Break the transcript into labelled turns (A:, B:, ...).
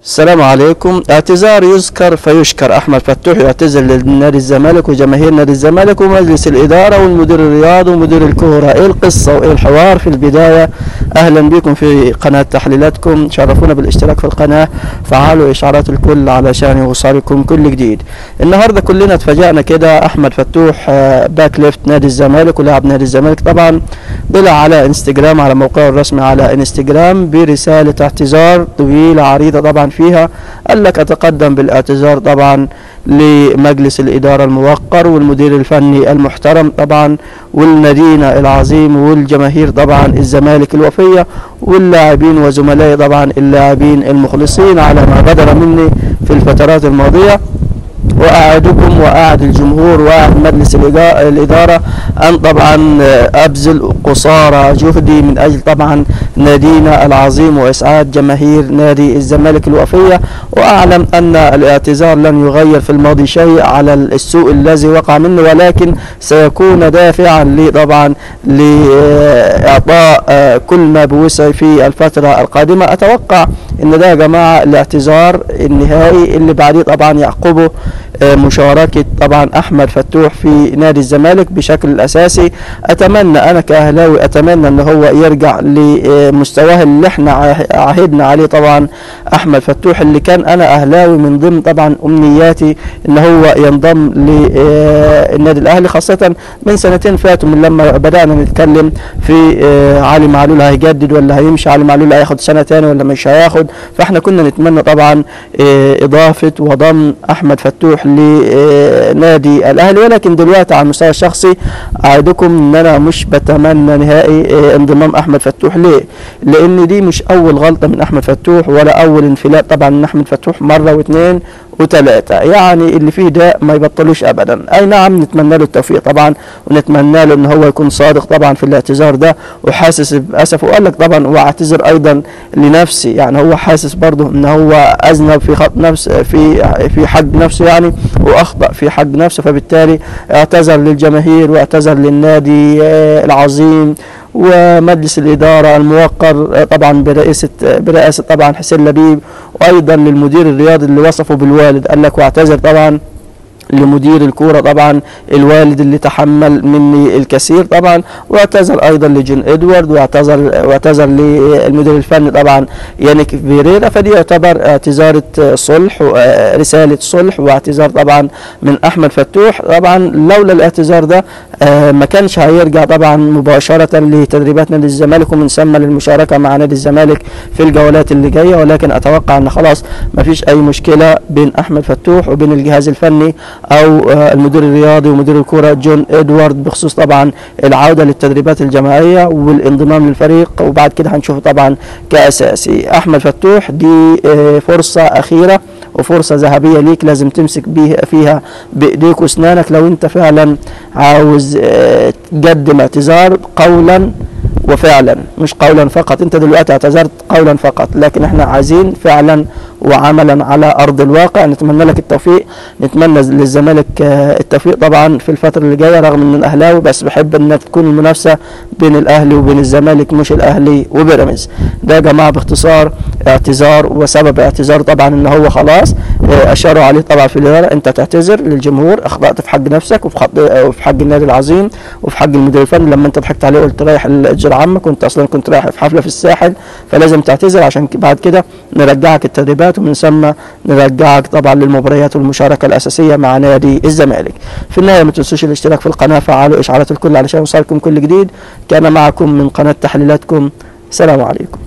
A: السلام عليكم. اعتذار يذكر فيشكر. احمد فتوح يعتذر لنادي الزمالك وجماهير نادي الزمالك ومجلس الاداره والمدير الرياضي ومدير الكوره. ايه القصه وايه الحوار؟ في البدايه اهلا بكم في قناه تحليلاتكم، شرفونا بالاشتراك في القناه، فعلوا اشعارات الكل علشان يوصلكم كل جديد. النهارده كلنا اتفاجئنا كده، احمد فتوح باك ليفت نادي الزمالك ولاعب نادي الزمالك طبعا طلع على انستجرام، على موقعه الرسمي على انستجرام برساله اعتذار طويله عريضه طبعا فيها قال لك اتقدم بالاعتذار طبعا لمجلس الاداره الموقر والمدير الفني المحترم طبعا والنادينا العظيم والجماهير طبعا الزمالك الوفيه واللاعبين وزملائي طبعا اللاعبين المخلصين على ما بدر مني في الفترات الماضيه، واعدكم واعد الجمهور واعد مجلس الاداره ان طبعا ابذل قصارى جهدي من اجل طبعا نادينا العظيم واسعاد جماهير نادي الزمالك الوفيه، واعلم ان الاعتذار لن يغير في الماضي شيء على السوء الذي وقع منه، ولكن سيكون دافعا لي طبعا لاعطاء كل ما بوسعي في الفتره القادمه. اتوقع ان ده يا جماعه الاعتذار النهائي اللي بعديه طبعا يعقبه مشاركة طبعا احمد فتوح في نادي الزمالك بشكل اساسي. اتمنى انا كاهلاوي اتمنى ان هو يرجع لمستواه اللي احنا عهدنا عليه طبعا احمد فتوح، اللي كان انا اهلاوي من ضمن طبعا امنياتي ان هو ينضم للنادي الاهلي، خاصة من سنتين فاتوا من لما بدأنا نتكلم في علي معلول هيجدد ولا هيمشي، علي معلول هياخد سنة تاني ولا مش هياخد، فاحنا كنا نتمنى طبعا اضافة وضم احمد فتوح لنادي الاهلي. ولكن دلوقتي على المستوى الشخصي اعدكم ان انا مش بتمنى نهائي انضمام احمد فتوح. ليه؟ لان دي مش اول غلطه من احمد فتوح ولا اول انفلات طبعا من احمد فتوح، مره واثنين وثلاثه، يعني اللي فيه ده ما يبطلوش ابدا. اي نعم نتمنى له التوفيق طبعا ونتمنى له ان هو يكون صادق طبعا في الاعتذار ده وحاسس باسف، وقال لك طبعا واعتذر ايضا لنفسي، يعني هو حاسس برضه ان هو اذنب في خط نفس في حق نفسه يعني واخطا في حق نفسه، فبالتالي اعتذر للجماهير واعتذر للنادي العظيم ومجلس الاداره الموقر طبعا برئاسه طبعا حسين لبيب، وايضا للمدير الرياضي اللي وصفه بالوالد، قال لك واعتذر طبعا لمدير الكوره طبعا الوالد اللي تحمل مني الكثير طبعا، واعتذر ايضا لجون ادوارد، واعتذر للمدير الفني طبعا يانيك فيريرا. فدي يعتبر اعتذار صلح ورساله صلح واعتذار طبعا من احمد فتوح. طبعا لولا الاعتذار ده ما كانش هيرجع طبعا مباشره لتدريبات نادي الزمالك ومن ثم للمشاركه مع نادي الزمالك في الجولات اللي جايه، ولكن اتوقع ان خلاص ما فيش اي مشكله بين احمد فتوح وبين الجهاز الفني او المدير الرياضي ومدير الكرة جون ادوارد بخصوص طبعا العودة للتدريبات الجماعية والانضمام للفريق، وبعد كده هنشوفه طبعا كأساسي. احمد فتوح دي فرصة اخيرة وفرصة ذهبية ليك، لازم تمسك فيها بايديك واسنانك لو انت فعلا عاوز تقدم اعتذار قولا وفعلا، مش قولا فقط. انت دلوقتي اعتذرت قولا فقط، لكن احنا عايزين فعلا وعملا على ارض الواقع. نتمنى لك التوفيق، نتمنى للزمالك التوفيق طبعا في الفتره اللي جايه، رغم ان اهلاوي بس بحب ان تكون المنافسه بين الاهلي وبين الزمالك مش الاهلي وبيراميدز. ده يا جماعه باختصار اعتذار، وسبب اعتذار طبعا ان هو خلاص اشاروا عليه طبعا في الاداره، انت تعتذر للجمهور، اخطات في حق نفسك وفي حق النادي العظيم وفي حق المدير الفني لما انت ضحكت عليه وقلت رايح الجير عمك وانت اصلا كنت رايح في حفله في الساحل، فلازم تعتذر عشان بعد كده نرجعك التدريبات ومن ثم نرجعك طبعا للمباريات والمشاركه الاساسيه مع نادي الزمالك. في النهايه ما تنسوش الاشتراك في القناه، فعلوا اشعارات الكل علشان يوصلكم كل جديد. كان معكم من قناه تحليلاتكم، سلام عليكم.